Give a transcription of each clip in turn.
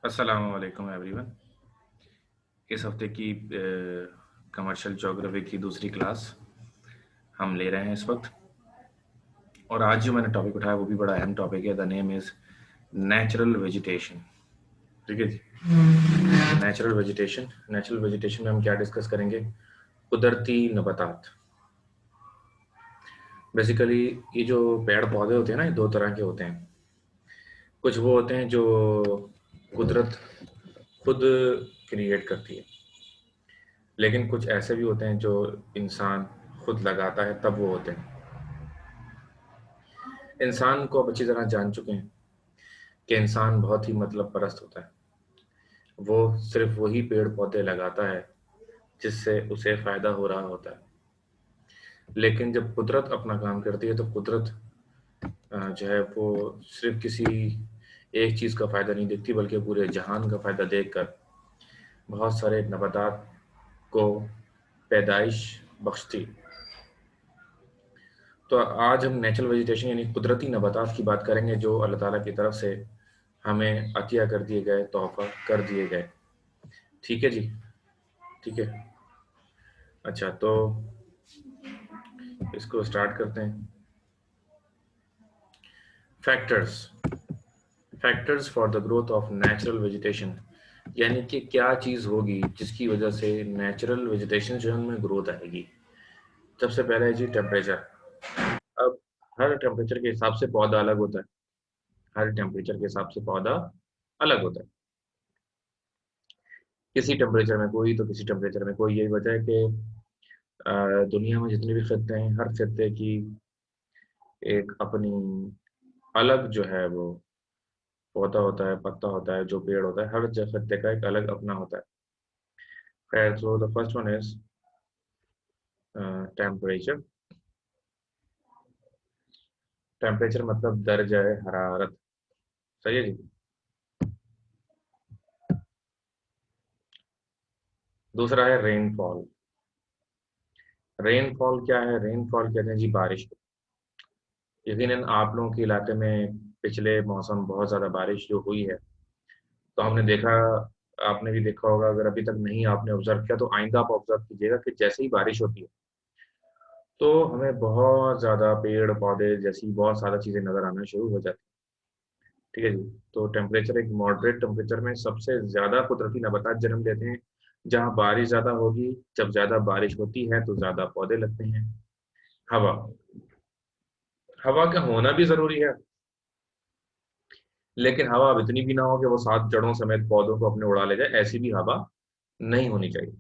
अस्सलाम वालेकुम एवरीवन। इस हफ्ते की कमर्शियल ज्योग्राफी की दूसरी क्लास हम ले रहे हैं इस वक्त। और आज जो मैंने टॉपिक उठाया वो भी बड़ा अहम टॉपिक है। The name is natural vegetation. ठीक है जी। नेचुरल वेजिटेशन में हम क्या डिस्कस करेंगे? कुदरती नबातात। बेसिकली ये जो पेड़ पौधे होते हैं ना, ये दो तरह के होते हैं। कुछ वो होते हैं जो कुदरत खुद क्रिएट करती है, लेकिन कुछ ऐसे भी होते हैं जो इंसान खुद लगाता है, तब वो होते हैं। इंसान को अब अच्छी तरह जान चुके हैं कि इंसान बहुत ही मतलब परस्त होता है। वो सिर्फ वही पेड़ पौधे लगाता है जिससे उसे फायदा हो रहा होता है। लेकिन जब कुदरत अपना काम करती है तो कुदरत जो है वो सिर्फ किसी एक चीज़ का फ़ायदा नहीं देखती, बल्कि पूरे जहान का फ़ायदा देखकर बहुत सारे नबातात को पैदाइश बख्शती। तो आज हम नेचुरल वेजिटेशन यानी कुदरती नबातात की बात करेंगे जो अल्लाह ताला की तरफ से हमें अतिया कर दिए गए, तोहफा कर दिए गए। ठीक है जी। ठीक है। अच्छा, तो इसको स्टार्ट करते हैं। Factors factors for the growth of natural vegetation, यानी कि क्या चीज़ होगी जिसकी वजह से नेचुरल वेजिटेशन जो है उनमें ग्रोथ आएगी। सबसे पहले है जी टेम्परेचर। अब हर टेम्परेचर के हिसाब से पौधा अलग होता है। हर टेम्परेचर के हिसाब से पौधा अलग होता है। किसी टेम्परेचर में कोई तो किसी टेम्परेचर में कोई। यही वजह है कि दुनिया में जितने भी खित्ते हैं, हर खित्ते की एक अपनी अलग जो है वो पौधा होता है, पत्ता होता है, जो पेड़ होता है, हर खित्ते का एक अलग अपना होता है। खैर, so the first one is temperature. Temperature मतलब दर्जा है हरारत। सही है जी। दूसरा है रेनफॉल। रेनफॉल क्या है? रेनफॉल कहते हैं जी बारिश को। यकीनन आप लोगों के इलाके में पिछले मौसम बहुत ज़्यादा बारिश जो हुई है, तो हमने देखा, आपने भी देखा होगा। अगर अभी तक नहीं आपने ऑब्जर्व किया तो आइंदा आप ऑब्जर्व कीजिएगा कि जैसे ही बारिश होती है तो हमें बहुत ज़्यादा पेड़ पौधे जैसी बहुत सारी चीज़ें नज़र आना शुरू हो जाती है। ठीक है जी। तो टेम्परेचर एक मॉडरेट टेम्परेचर में सबसे ज़्यादा कुदरती नबातात जन्म लेते हैं। जहाँ बारिश ज़्यादा होगी, जब ज़्यादा बारिश होती है तो ज़्यादा पौधे लगते हैं। हवा हवा का होना भी ज़रूरी है, लेकिन हवा अब इतनी भी ना हो कि वो सात जड़ों समेत पौधों को अपने उड़ा ले जाए। ऐसी भी हवा नहीं होनी चाहिए।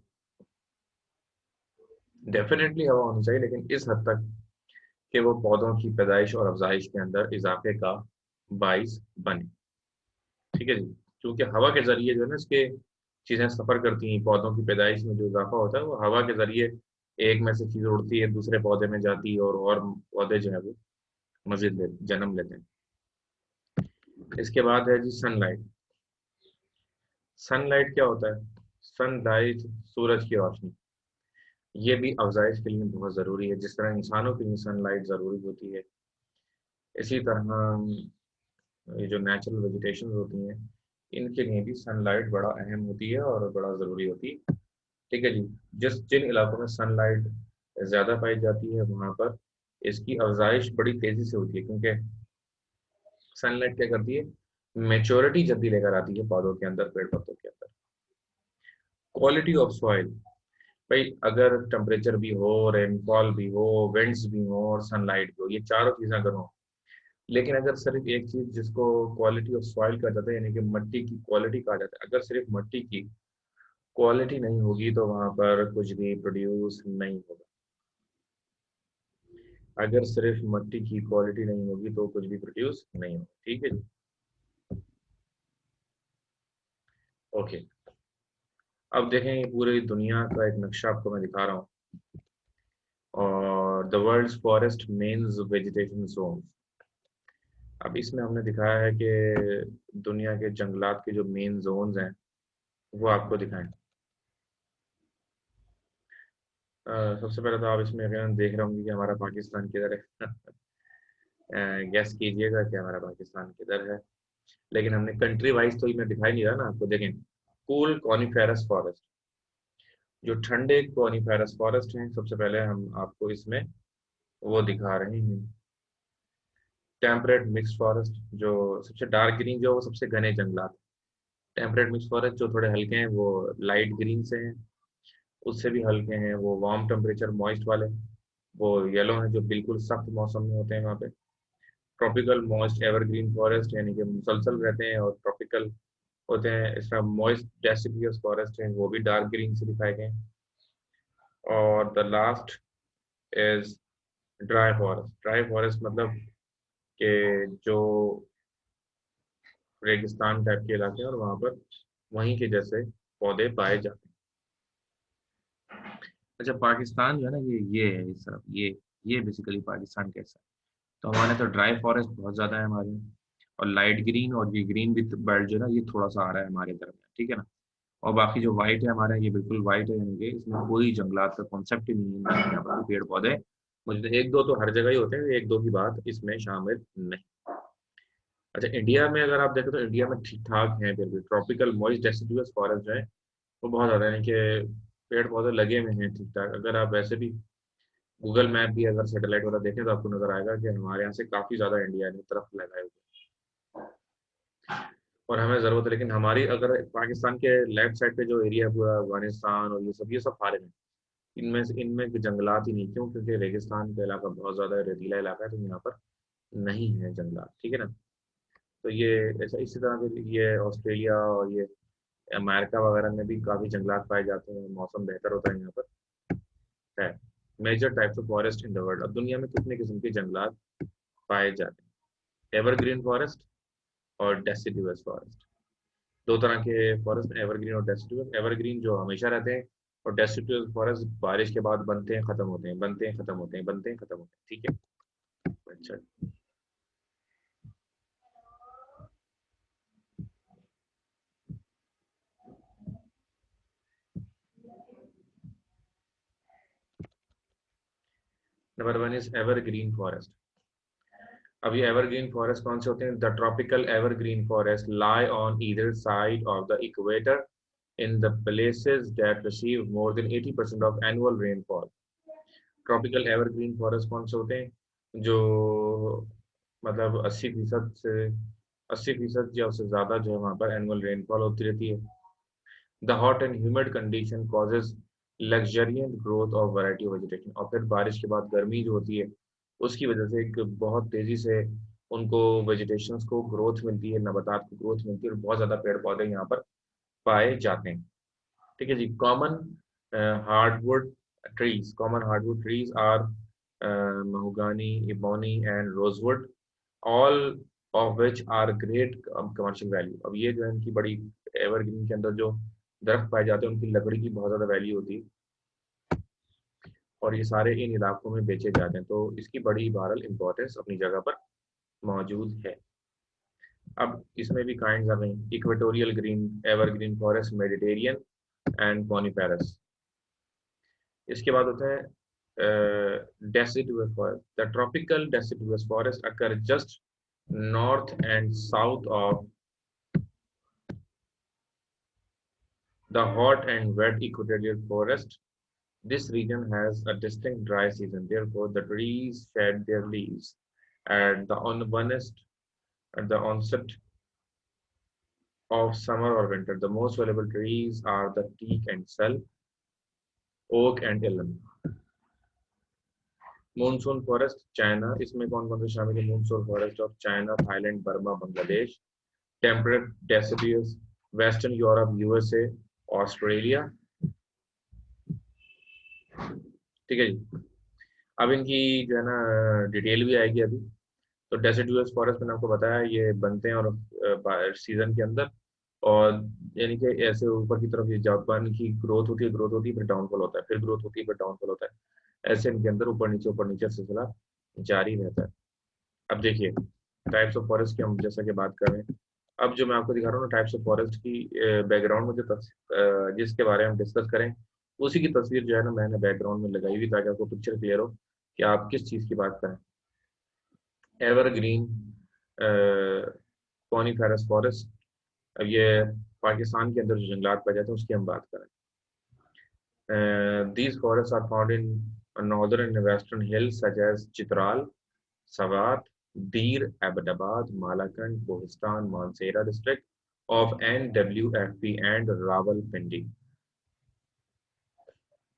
डेफिनेटली हवा होनी चाहिए, लेकिन इस हद तक कि वो पौधों की पैदाइश और अफजाइश के अंदर इजाफे का बाइस बने। ठीक है जी। क्योंकि हवा के जरिए जो है ना, इसके चीजें सफर करती हैं। पौधों की पैदाइश में जो इजाफा होता है वो हवा के जरिए एक में से चीज उड़ती है, दूसरे पौधे में जाती है, और पौधे जो है वो मजीद जन्म लेते हैं। इसके बाद है जी सनलाइट। सनलाइट क्या होता है? सनलाइट सूरज की रोशनी। ये भी अफजाइश के लिए बहुत ज़रूरी है। जिस तरह इंसानों के लिए सनलाइट ज़रूरी होती है, इसी तरह ये जो नेचुरल वेजिटेशन होती हैं, इनके लिए भी सनलाइट बड़ा अहम होती है और बड़ा ज़रूरी होती है। ठीक है जी। जिन इलाकों में सनलाइट ज़्यादा पाई जाती है वहाँ पर इसकी अफजाइश बड़ी तेज़ी से होती है, क्योंकि सनलाइट क्या करती है? मेच्योरिटी जल्दी लेकर आती है पौधों के अंदर, पेड़ पौधों के अंदर। Quality of soil. भाई, अगर टेम्परेचर भी हो, रेनफॉल भी हो, विंड्स भी हो और सनलाइट भी हो, ये चारों चीज़ें अगर हो, लेकिन अगर सिर्फ एक चीज जिसको क्वालिटी ऑफ सॉइल कहा जाता है, यानी कि मिट्टी की क्वालिटी कहा जाता है, अगर सिर्फ मिट्टी की क्वालिटी नहीं होगी तो वहां पर कुछ भी प्रोड्यूस नहीं होगा। अगर सिर्फ मिट्टी की क्वालिटी नहीं होगी तो कुछ भी प्रोड्यूस नहीं होगा। ठीक है जी। ओके। अब देखें, ये पूरी दुनिया का एक नक्शा आपको मैं दिखा रहा हूँ, और the world's forest mains vegetation zone. अब इसमें हमने दिखाया है कि दुनिया के जंगलात के जो मेन जोन्स हैं वो आपको दिखाएं। सबसे पहले तो आप इसमें यकीनन देख रहे होंगे कि हमारा पाकिस्तान किधर है। गैस कीजिएगा कि हमारा पाकिस्तान किधर है। लेकिन हमने कंट्री वाइज तो मैं दिखाई नहीं रहा ना आपको। देखें, कूल कॉनिफेरस फॉरेस्ट, जो ठंडे कॉनिफेरस फॉरेस्ट हैं, सबसे पहले हम आपको इसमें वो दिखा रहे हैं। टेम्परेट मिक्स फॉरेस्ट, जो सबसे डार्क ग्रीन, जो वो सबसे घने जंगलात। टेम्परेट मिक्स फॉरेस्ट जो थोड़े हल्के हैं वो लाइट ग्रीन से हैं। उससे भी हल्के हैं वो वार्म टेम्परेचर मॉइस्ट वाले, वो येलो हैं जो बिल्कुल सख्त मौसम में होते हैं वहाँ पे। ट्रॉपिकल मॉइस्ट एवरग्रीन फॉरेस्ट यानी कि मुसलसल रहते हैं और ट्रॉपिकल होते हैं। इसका मॉइस्ट डेसिडियस फॉरेस्ट है, वो भी डार्क ग्रीन से दिखाए गए हैं। और the last is dry forest. Dry forest मतलब कि जो रेगिस्तान टाइप के इलाके हैं और वहाँ पर वहीं के जैसे पौधे पाए जाते हैं। अच्छा, पाकिस्तान जो है ना, ये है इस तरफ, ये बेसिकली पाकिस्तान कैसा है। तो हमारे तो ड्राई फॉरेस्ट बहुत ज़्यादा है हमारे यहाँ, और लाइट ग्रीन और ये ग्रीन विथ बेल्ट जो है ना, ये थोड़ा सा आ रहा है हमारे तरफ में, ठीक है ना। और बाकी जो वाइट है हमारा, ये बिल्कुल वाइट है, यानी कि इसमें कोई जंगलात का कॉन्सेप्ट ही नहीं है, ना यहाँ पर पेड़ पौधे। मुझे तो एक दो तो हर जगह ही होते हैं, एक दो की बात इसमें शामिल नहीं। अच्छा, इंडिया में अगर आप देखें तो इंडिया में ठीक ठाक है, फिर भी ट्रॉपिकल मॉइस्ट डेसिडुअस फॉरेस्ट जो है वो बहुत ज़्यादा है, कि पेड़ पौधे लगे हुए हैं ठीक ठाक। अगर आप वैसे भी गूगल मैप भी अगर सैटेलाइट वाला देखें तो आपको नजर आएगा कि हमारे यहाँ से काफ़ी ज़्यादा इंडिया की तरफ लगाए हुए हैं और हमें ज़रूरत है। लेकिन हमारी अगर पाकिस्तान के लेफ्ट साइड पे जो एरिया है पूरा अफगानिस्तान और ये सब फारिग है। इनमें जंगलात ही नहीं, क्यों? क्योंकि रेगिस्तान का इलाका बहुत ज़्यादा रेतीला इलाका है, तो यहाँ पर नहीं है जंगलात, ठीक है ना। तो ये ऐसा इसी तरह के ये ऑस्ट्रेलिया और ये अमेरिका वगैरह में भी काफ़ी जंगलात पाए जाते हैं, मौसम बेहतर होता है यहाँ पर है। Major types of forest in the world, अब दुनिया में कितने किस्म के जंगलात पाए जाते हैं? एवरग्रीन फॉरेस्ट और डेसिडुअस फॉरेस्ट। दो तरह के फॉरेस्ट, एवरग्रीन और डेसिडुअस। एवरग्रीन जो हमेशा रहते हैं, और डेसिडुअस फॉरेस्ट बारिश के बाद बनते हैं, खत्म होते हैं, बनते हैं, खत्म होते हैं, बनते हैं, खत्म होते हैं, ठीक है। अच्छा, number one is evergreen forest. अब ये एवरग्रीन फॉरेस्ट कौन से होते हैं? The tropical evergreen forest lie on either side of the equator in the places that receive more than 80% of annual rainfall. Tropical evergreen forest कौन से होते हैं? जो मतलब 80% से 80% या उससे ज़्यादा जो है वहाँ पर एनुअल रेनफॉल होती रहती है। The hot and humid condition causes luxuriant growth of variety of vegetation. और फिर बारिश के बाद गर्मी जो होती है उसकी वजह से एक बहुत तेज़ी से उनको वेजिटेशंस को ग्रोथ मिलती है, नबातात को ग्रोथ मिलती है, और बहुत ज़्यादा पेड़ पौधे यहाँ पर पाए जाते हैं, ठीक है जी। Common hardwood trees, common hardwood trees are mahogany, ebony and rosewood, all of which are great commercial value। अब ये जो है इनकी बड़ी एवरग्रीन के अंदर जो दरख्त पाए जाते हैं उनकी लकड़ी की बहुत ज़्यादा वैल्यू होती है, और ये सारे इन इलाकों में बेचे जाते हैं, तो इसकी बड़ी बहरहाल इंपॉर्टेंस अपनी जगह पर मौजूद है। अब इसमें भी काइंड आ गई, equatorial green evergreen forest, Mediterranean and coniferous. इसके बाद होता है deciduous forest. The tropical deciduous forest occur just north and south of the hot and wet equatorial forest. This region has a distinct dry season. Therefore, the trees shed their leaves at at the onset of summer or winter. The most valuable trees are the teak and sal, oak and elm. Monsoon forest, China, इसमें कौन कौन से शामिल है? monsoon forest of China, Thailand, Burma, Bangladesh. Temperate deciduous, western Europe, USA, Australia, ठीक है जी। अब इनकी जो है ना डिटेल भी आएगी अभी। तो डेसिडुअस फॉरेस्ट मैंने आपको बताया ये बनते हैं और सीजन के अंदर, और यानी कि ऐसे ऊपर की तरफ ये जापान की ग्रोथ होती है, फिर डाउनफॉल होता है, फिर ग्रोथ होती है, फिर डाउनफॉल होता है। ऐसे इनके अंदर ऊपर नीचे सिलसिला जारी रहता है। अब देखिए टाइप्स ऑफ फॉरेस्ट की हम जैसा कि बात कर रहे हैं, अब जो मैं आपको दिखा रहा हूँ ना टाइप्स ऑफ फॉरेस्ट की बैकग्राउंड में जो जिसके बारे में हम डिस्कस करें, उसी की तस्वीर जो है ना मैंने बैकग्राउंड में लगाई हुई, ताकि आपको पिक्चर क्लियर हो कि आप किस चीज़ की बात करें। एवरग्रीन कॉनिफेरस फॉरेस्ट, अब ये पाकिस्तान के अंदर जो जंगलात पाए जाते हैं उसकी हम बात करें। These forests are found in northern and western hills such as Chitral, Sawat, Dir, Abbottabad, Malakand, Kohistan, Mansehra district of NWFP and Rawalpindi।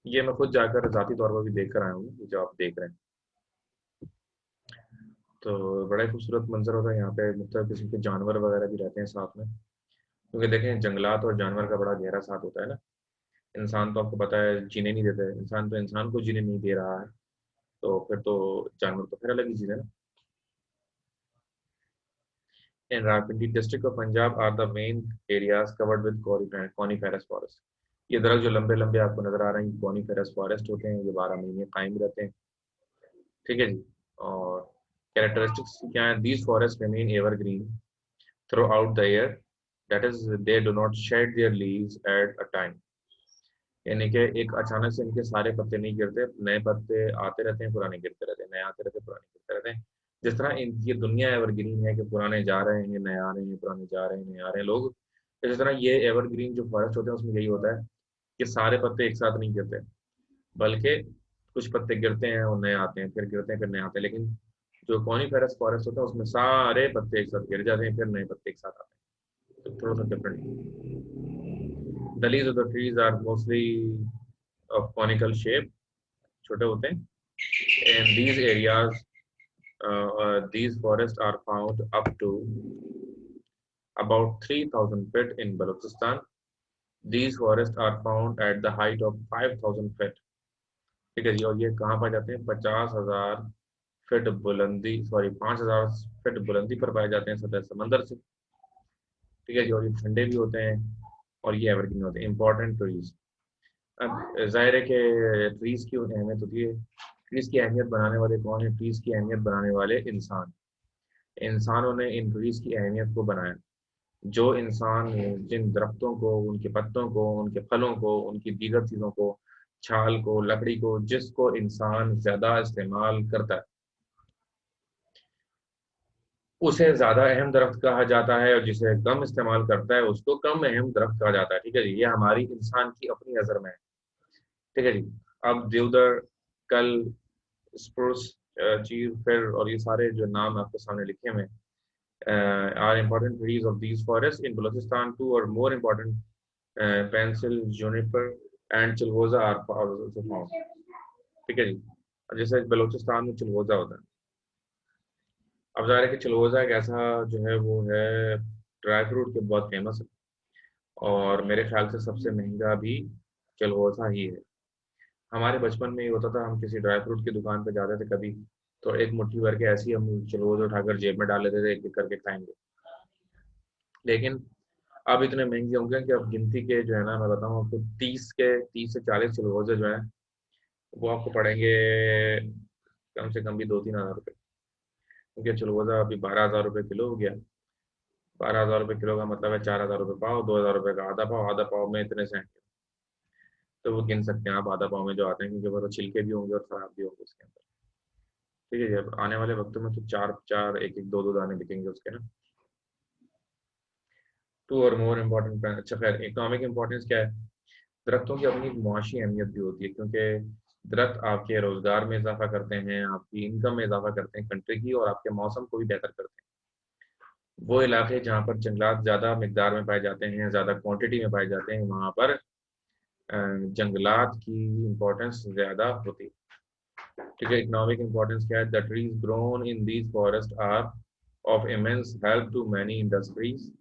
ये मैं खुद जाकर ज़ाती तौर पर भी देख कर आया हूँ, जो आप देख रहे हैं। तो बड़ा ही खूबसूरत मंजर होता है यहाँ पे, मुख्तलिफ किस्म के जानवर वगैरह भी रहते हैं साथ में, क्योंकि देखें जंगलात और जानवर का बड़ा गहरा साथ होता है ना। इंसान तो आपको पता है जीने नहीं देते, इंसान तो इंसान को जीने नहीं दे रहा है, तो फिर तो जानवर तो फिर अलग ही चीज़ है ना। In Rawalpindi district of Punjab are the main areas covered with coniferous forest। ये दरख्त जो लंबे लंबे आपको नजर आ रहे हैं कॉनिफेरस फॉरेस्ट होते हैं, ये 12 महीने कायम रहते हैं, ठीक है जी। और कैरेक्टरिस्टिक्स क्या है, these forest remain evergreen through out the year, that is they do not shade there leaves at a time. यानी कि एक अचानक से इनके सारे पत्ते नहीं गिरते, नए पत्ते आते रहते हैं, पुराने गिरते रहते हैं, नए आते रहते हैं, पुराने गिरते रहते हैं। जिस तरह इनकी दुनिया एवरग्रीन है कि पुराने जा रहे हैं नए आ रहे हैं, पुराने जा रहे हैं नए आ रहे हैं लोग, इस तरह ये एवरग्रीन जो फॉरेस्ट होते हैं उसमें यही होता है कि सारे पत्ते एक साथ नहीं गिरते, बल्कि कुछ पत्ते गिरते हैं और नए आते हैं, फिर गिरते हैं फिर नए आते हैं। लेकिन जो कॉनिफेरस फॉरेस्ट होता है उसमें सारे पत्ते एक साथ गिर जाते हैं, फिर नए पत्ते एक साथ आते हैं, तो थोड़ा सा different. The leaves of the trees are mostly of conical shape, छोटे होते हैं। In these areas, these forests are found up to about 3,000 feet in Balochistan। These forests are found at the height of 5,000 feet। ठीक है जी, और ये कहाँ पाए जाते हैं? 50,000 फीट बुलंदी, सॉरी 5,000 फीट बुलंदी पर पाए जाते हैं सतह समंदर से। ठीक है जी, और ये ठंडे भी होते हैं और ये एवरग्रीन होते हैं। इंपॉर्टेंट ट्रीज, अब जाहिर है कि ट्रीज की अहमियत होती है। ट्रीज की अहमियत बनाने वाले कौन है? ट्रीज की अहमियत बनाने वाले इंसान। इंसानों ने इन ट्रीज की अहमियत को बनाया। जो इंसान जिन दरख्तों को, उनके पत्तों को, उनके फलों को, उनकी दीगर चीज़ों को, छाल को, लकड़ी को, जिसको इंसान ज़्यादा इस्तेमाल करता है उसे ज़्यादा अहम दरख्त कहा जाता है, और जिसे कम इस्तेमाल करता है उसको कम अहम दरख्त कहा जाता है। ठीक है जी, ये हमारी इंसान की अपनी नज़र में है। ठीक है जी। अब देवदार, कल, स्प्रूस, चीर, फिर और ये सारे जो नाम आपके सामने लिखे हुए are important trees of these forest in Balochistan. Two और more important pencil, juniper and chilgoza are also found. ठीक है जी। अब जैसे बलूचिस्तान में चिलगोजा होता है, अब ज़ाहिर है कि चिलगोजा एक ऐसा जो है वो है ड्राई फ्रूट के बहुत फेमस है, और मेरे ख्याल से सबसे महंगा भी चिलगोजा ही है। हमारे बचपन में ये होता था, हम किसी ड्राई फ्रूट की दुकान पे जाते थे कभी, तो एक मुट्ठी भर के ऐसी हम चिलगोज़े उठाकर जेब में डाल लेते थे, एक एक करके खाएंगे। लेकिन अब इतने महंगे होंगे कि अब गिनती के जो है ना, मैं बताऊँ आपको, 30 से 40 चिलगोज़े जो है वो आपको पड़ेंगे कम से कम भी 2-3 हज़ार रुपये, क्योंकि चिलगोज़ा अभी 12,000 रुपये किलो हो गया। 12,000 रुपये किलो का मतलब है 4,000 रुपये पाव, 2,000 रुपये का आधा पाव, आधा पाव में इतने से हैं। तो वो गिन सकते हैं आप आधा पाव में जो आते हैं, क्योंकि वो तो छिलके भी होंगे और खराब भी होंगे उसके अंदर। ठीक है जी। अब आने वाले वक्तों में तो चार चार, एक एक, दो दो दाने बिकेंगे उसके ना। टू और मोर इम्पोर्टेंट, अच्छा खैर, इकोनॉमिक इम्पोर्टेंस क्या है? दरख्तों की अपनी मुआशी अहमियत भी होती है, क्योंकि दरख्त आपके रोजगार में इजाफा करते हैं, आपकी इनकम में इजाफा करते हैं कंट्री की, और आपके मौसम को भी बेहतर करते हैं। वो इलाके जहाँ पर जंगलात ज़्यादा मकदार में पाए जाते हैं, ज़्यादा क्वांटिटी में पाए जाते हैं, वहाँ पर जंगलात की इम्पोर्टेंस ज़्यादा होती है। ठीक है। इकोनॉमिक इम्पोर्टेंस क्या है? The trees grown in these forest are of immense help to many industries.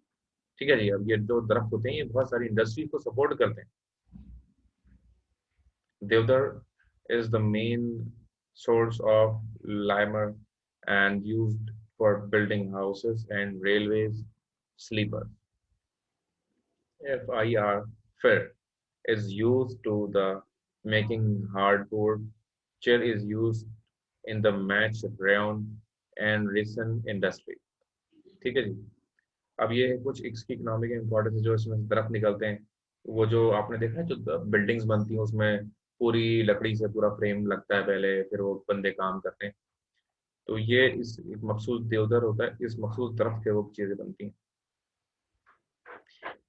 ठीक है जी। अब ये जो दरख्त होते हैं ये बहुत सारी इंडस्ट्रीज को सपोर्ट करते हैं। देवदार is the main source of limer and used for building houses and railways. Sleeper, FIR, FIR, is used to the making hardboard. Chair is used in the match rayon and resin industry। ठीक है जी। अब ये है कुछ इसकी economic importance जो इसमें दरख्त निकलते हैं। वो जो आपने देखा है जो बिल्डिंग्स बनती हैं उसमें पूरी लकड़ी से पूरा फ्रेम लगता है पहले, फिर वो बंदे काम करते हैं। तो ये इस एक मखसूस देवदार होता है, इस मखसूस दरख्त के वो चीज़ें बनती हैं।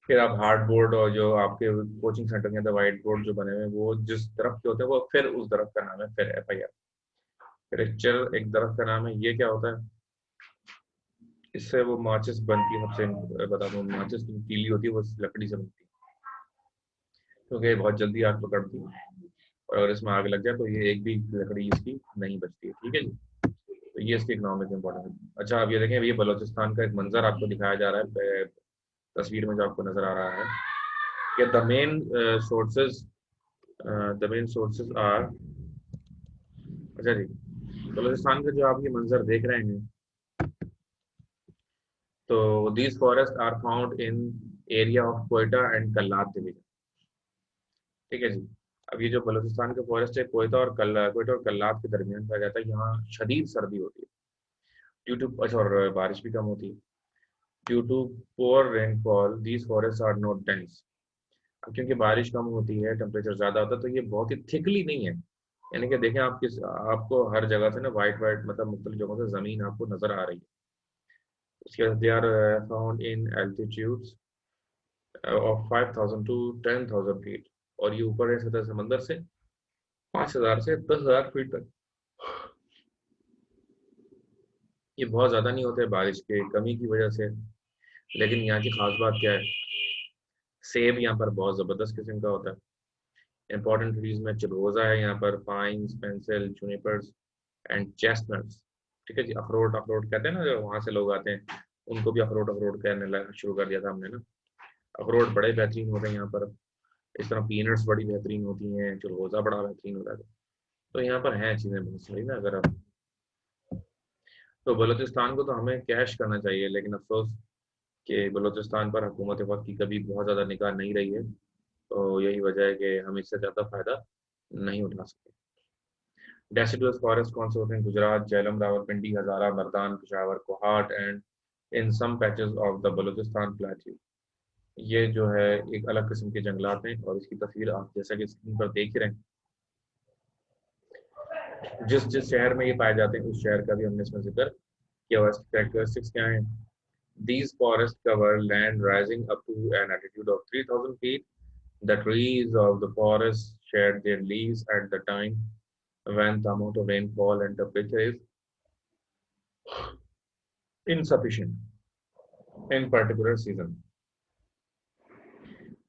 फिर आप हार्ड बोर्ड और जो आपके कोचिंग सेंटर के अंदर व्हाइट बोर्ड जो बने हुए हैं वो जिस दरख्त के होते हैं वो फिर उस दरख्त का नाम है फिर FIR। फिर एक दरख्त का नाम है, ये क्या होता है, इससे वो माचिस बनती है। सबसे बता दूं, माचिस की तीली होती है वो इस लकड़ी से बनती है, क्योंकि ये बहुत जल्दी आग पकड़ती है और अगर इसमें आग लग जाए तो ये एक भी लकड़ी इसकी नहीं बचती है। ठीक है जी। तो ये इसकी इकोनॉमिक इम्पोर्टेंस है। अच्छा, अब ये देखें, ये बलोचिस्तान का एक मंजर आपको दिखाया जा रहा है तस्वीर में जो आपको नजर आ रहा है कि sources the main sources are. अच्छा जी, बलोचिस्तान का जो आप ये मंजर देख रहे हैं, तो these forest are found in area of Quetta and Kalat division. ठीक है जी। अब ये जो बलूचिस्तान का फॉरेस्ट है कोयटा और कल्लात के दरमियान पाया जाता है। यहाँ शदीद सर्दी होती है ड्यू टू, अच्छा, और बारिश भी कम होती है due to poor rainfall. These forest are not dense. अब क्योंकि बारिश कम होती है, टेम्परेचर ज़्यादा होता है, तो ये बहुत ही थिकली नहीं है। यानी कि देखें, आपको हर जगह से ना वाइट वाइट, मतलब मुख्तलिफ जगहों से ज़मीन आपको नज़र आ रही है। उसके बाद they are found in altitudes of 5,000 to 10,000 feet, और ये ऊपर है सतह समंदर से 5,000 से 10,000 फीट तक। ये बहुत ज़्यादा नहीं होते बारिश के कमी की वजह से। लेकिन यहाँ की खास बात क्या है, सेब यहाँ पर बहुत ज़बरदस्त किस्म का होता है। इंपॉर्टेंट ट्रीज में चिलगोजा है यहाँ पर, pines, pencil, junipers and chestnuts. ठीक है जी। अखरोट, अखरोट कहते हैं ना, जो वहाँ से लोग आते हैं उनको भी अखरोट अखरोट कहने शुरू कर दिया था हमने ना। अखरोट बड़े बेहतरीन होते हैं यहाँ पर। इस तरह पीनट्स बड़ी बेहतरीन होती हैं, चिलगोजा बड़ा बेहतरीन होता है। तो यहाँ पर हैं चीज़ें बहुत सारी ना। अगर आप, तो बलूचिस्तान को तो हमें कैश करना चाहिए, लेकिन अफसोस कि बलूचिस्तान पर हुकूमत वक्त की कभी बहुत ज़्यादा निगाह नहीं रही है। तो यही वजह है कि हम इससे ज़्यादा फ़ायदा नहीं उठा सके। डेसिडुअस फॉरेस्ट कौन से होते हैं? Gujrat, Jhelum, Rawalpindi, Hazara, Mardan, Peshawar, Kohat and in some patches of the Balochistan plateau. ये जो है एक अलग किस्म के जंगलात हैं, और इसकी तस्वीर आप जैसा कि स्क्रीन पर देख ही रहे हैं। जिस जिस शहर में ये पाए जाते हैं उस शहर का भी हमने इसमें जिक्र किया हुआ है। कैरेक्टरिस्टिक्स क्या हैं? These forests cover land rising up to an altitude of 3,000 feet. The trees of the forest shed their leaves at the time when the amount of rainfall and temperature is insufficient in particular season.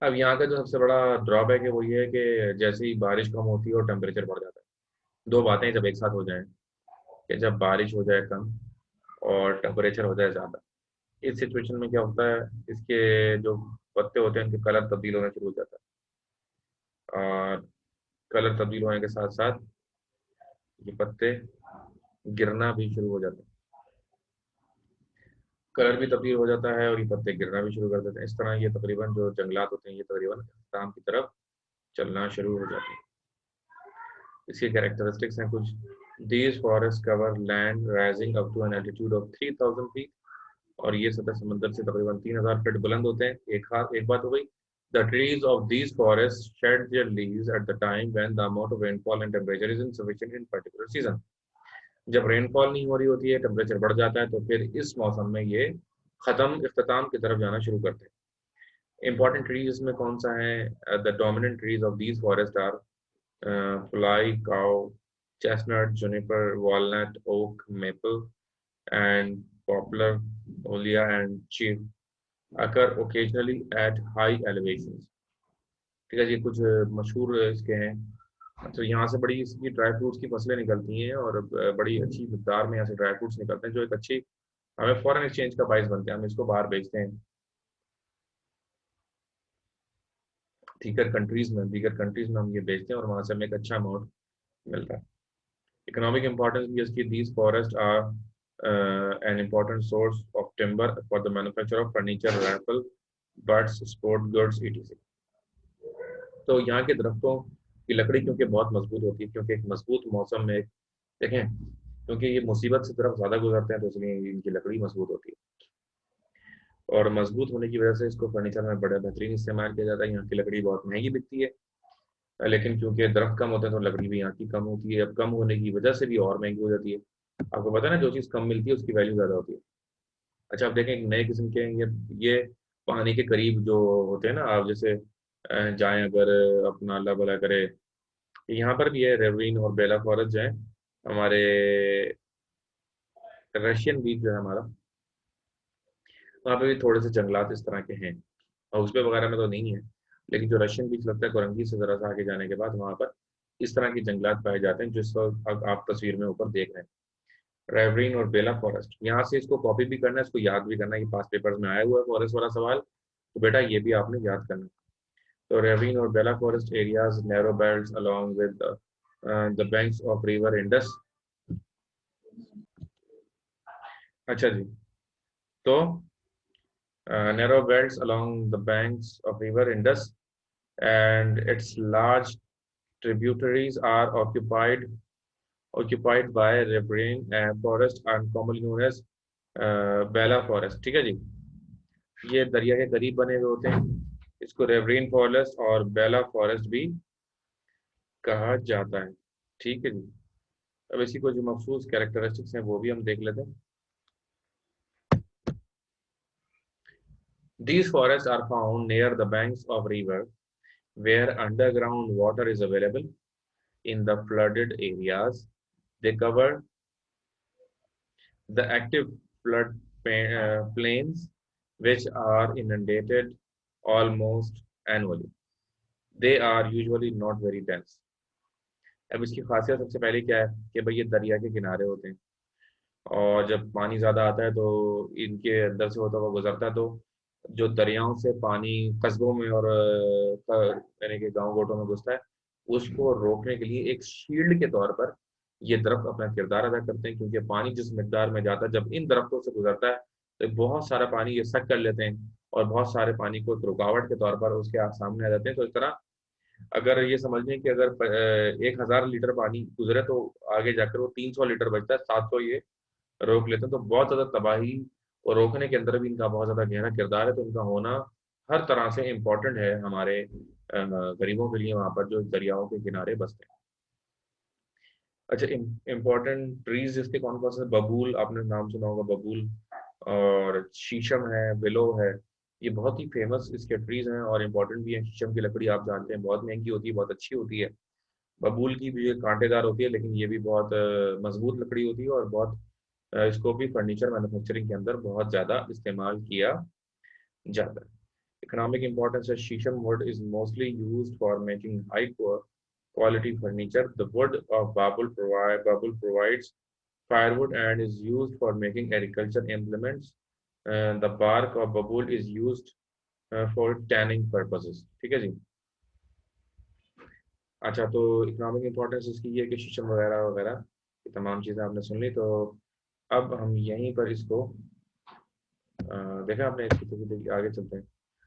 अब यहाँ का जो सबसे बड़ा drawback है वो ये है कि जैसे ही बारिश कम होती है और टेम्परेचर बढ़ जाता है, दो बातें जब एक साथ हो जाएं, कि जब बारिश हो जाए कम और टेम्परेचर हो जाए ज़्यादा, इस सिचुएशन में क्या होता है, इसके जो पत्ते होते हैं उनके कलर तब्दील होना शुरू हो जाता है। और कलर तब्दील होने के साथ साथ ये पत्ते गिरना भी शुरू हो जाते हैं। कलर भी तब्दील हो जाता है और ये पत्ते गिरना भी शुरू कर देते हैं। इस तरह ये तकरीबन जो जंगलात होते हैं ये तकरीबन अख्ताम की तरफ चलना शुरू हो जाते हैं। इसके कैरेक्टरिस्टिक्स हैं कुछ। These forest cover land rising up to an altitude of 3,000 feet, और ये सतह समंदर से तकरीबन 3,000 फीट बुलंद होते हैं। एक बात हो गई। The trees of these forests shed their leaves at the time when the amount of rainfall and temperature is insufficient in particular season. जब रेनफॉल नहीं हो रही होती है, टेम्परेचर बढ़ जाता है, तो फिर इस मौसम में ये ख़त्म इख्तिताम की तरफ जाना शुरू करते हैं। इंपॉर्टेंट ट्रीज इसमें कौन सा है? The dominant trees of these forest are phulai, kau, chestnut, juniper, walnut, oak, maple and poplar, olea and chief occur occasionally at high elevations। ठीक है जी। कुछ मशहूर इसके हैं। तो यहाँ से बड़ी इसकी ड्राई फ्रूट्स की फसलें निकलती हैं, और बड़ी अच्छी मिकदार में यहाँ से ड्राई फ्रूट्स निकलते हैं, जो एक अच्छी हमें फॉरेन एक्सचेंज का बाइस बनते हैं। हम इसको बाहर बेचते हैं दीगर कंट्रीज में हम ये बेचते हैं और वहाँ से हमें एक अच्छा अमाउंट मिलता है। इकोनॉमिक इंपॉर्टेंस भी इसकी, these forest are an important source of timber for the manufacture of furniture, rifle, butts, sport goods, etc. तो यहाँ के दरख्तों की लकड़ी क्योंकि बहुत मजबूत होती है, क्योंकि एक मजबूत मौसम में देखें, क्योंकि ये मुसीबत से तरफ ज़्यादा गुजरते हैं, तो इसलिए इनकी लकड़ी मजबूत होती है। और मजबूत होने की वजह से इसको फर्नीचर में बड़ा बेहतरीन इस्तेमाल किया जाता है। यहाँ की लकड़ी बहुत महंगी बिकती है, लेकिन क्योंकि दरख्त कम होते हैं तो लकड़ी भी यहाँ की कम होती है। अब कम होने की वजह से भी और महंगी हो जाती है। आपको पता है ना, जो चीज़ कम मिलती है उसकी वैल्यू ज़्यादा होती है। अच्छा आप देखें, एक नए किस्म के ये पानी के करीब जो होते हैं ना, आप जैसे जाएं अगर, अपना अल्लाह भला करे, यहाँ पर भी है रेवरिन और बेला फॉरेस्ट जो है हमारे, रशियन बीच जो है हमारा, वहाँ पे भी थोड़े से जंगलात इस तरह के हैं, और उसपे वगैरह में तो नहीं है, लेकिन जो रशियन बीच लगता है कोरंगी से ज़रा सा आगे जाने के बाद, वहाँ पर इस तरह के जंगलात पाए जाते हैं, जिस वक्त आप तस्वीर में ऊपर देख रहे हैं, रेवरिन और बेला फॉरेस्ट। यहाँ से इसको कॉपी भी करना है, इसको याद भी करना है कि पास पेपर्स में आया हुआ है फॉरेस्ट वाला सवाल, तो बेटा ये भी आपने याद करना है। तो रेवरिन और bela forest areas narrow belts along with the banks of river Indus. अच्छा जी, तो narrow belts along the banks of river Indus and its large tributaries are occupied by riparian forest and commonly known as Bela forest. ठीक है जी, ये दरिया के करीब बने हुए होते हैं, इसको रेवरीन फॉरेस्ट और बेला फॉरेस्ट भी कहा जाता है। ठीक है जी, अब इसी को जो मखसूस कैरेक्टरिस्टिक्स हैं वो भी हम देख लेते हैं। These forests are found near the banks of river where underground water is available. In the flooded areas, they cover the active plains which are inundated almost annually. They are usually not very dense. अब इसकी खासियत सबसे पहले क्या है कि भाई ये दरिया के किनारे होते हैं, और जब पानी ज़्यादा आता है तो इनके अंदर से होता हुआ गुजरता है, तो जो दरियाओं से पानी कस्बों में और यानी कि गांव गोटों में घुसता है, उसको रोकने के लिए एक शील्ड के तौर पर ये दरख्त अपना किरदार अदा करते हैं, क्योंकि पानी जिस मिकदार में जाता है, जब इन दरख्तों से गुजरता है तो बहुत सारा पानी ये सक कर लेते हैं, और बहुत सारे पानी को एक रुकावट के तौर पर उसके सामने आ जाते हैं। तो इस तरह अगर ये समझ लें कि अगर 1,000 लीटर पानी गुजरे तो आगे जाकर वो 300 लीटर बचता है, 700 ये रोक लेते हैं। तो बहुत ज़्यादा तबाही और रोकने के अंदर भी इनका बहुत ज़्यादा गहरा किरदार है, तो इनका होना हर तरह से इम्पोर्टेंट है हमारे गरीबों के लिए, वहाँ पर जो दरियाओं के किनारे बसते हैं। अच्छा, इम्पोर्टेंट ट्रीज इसके कौन कौन से, बबूल, आपने नाम सुना होगा बबूल, और शीशम है, विलो है, ये बहुत ही फेमस इसके ट्रीज हैं और इम्पोर्टेंट भी हैं। शीशम की लकड़ी आप जानते हैं बहुत महंगी होती है, बहुत अच्छी होती है। बबूल की भी ये कांटेदार होती है, लेकिन ये भी बहुत मजबूत लकड़ी होती है, और बहुत इसको भी फर्नीचर मैन्युफैक्चरिंग के अंदर बहुत ज़्यादा इस्तेमाल किया जाता है। Economic importance of shisham wood is mostly used for making high quality furniture. The wood of babul provides firewood and is used for making agriculture implements. The bark of babul is used for tanning purposes. ठीक है जी। अच्छा, तो economic importance इसकी ये है कि शीशम वगैरह वगैरह ये तमाम चीज़ें आपने सुन ली, तो अब हम यहीं पर इसको देखा आपने, इसकी तो आगे चलते हैं।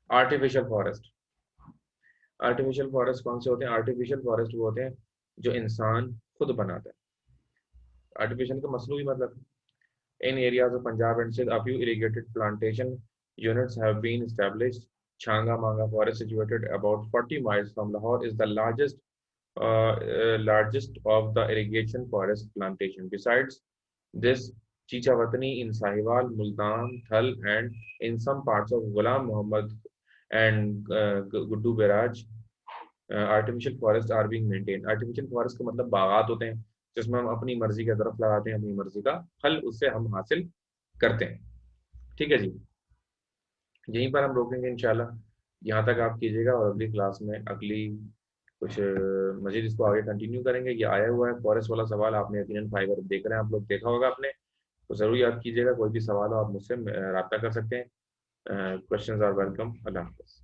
Artificial forest. आर्टिफिशियल फॉरेस्ट कौन से होते हैं? आर्टिफिशियल फॉरेस्ट वो होते हैं जो इंसान खुद बनाता है। आर्टिफिशियल का मसनूई मतलब, in areas of Punjab and Sindh a few irrigated plantation units have been established. Changa Manga forest situated about 40 miles from Lahore is the largest of the irrigation forest plantation. Besides this, Chichawatani in Sahiwal, Multan, Thal, and in some parts of Ghulam Muhammad and Guddu Beraj, artificial forest are being maintain. Artificial forest का मतलब बागात होते हैं जिसमें हम अपनी मर्जी का दरख्त लगाते हैं, अपनी मर्जी का फल उससे हम हासिल करते हैं। ठीक है जी, यहीं पर हम रोकेंगे इंशाल्लाह। यहाँ तक आप कीजिएगा, और अगली क्लास में अगली कुछ मजीद इसको आगे कंटिन्यू करेंगे। ये आया हुआ है फॉरेस्ट वाला सवाल, आपने यकीनन फाइबर देख रहे हैं, आप लोग देखा होगा आपने, तो ज़रूर याद कीजिएगा। कोई भी सवाल हो आप मुझसे रब्ता कर सकते हैं। Questions are welcome. अल्लाह हाफ़िज़।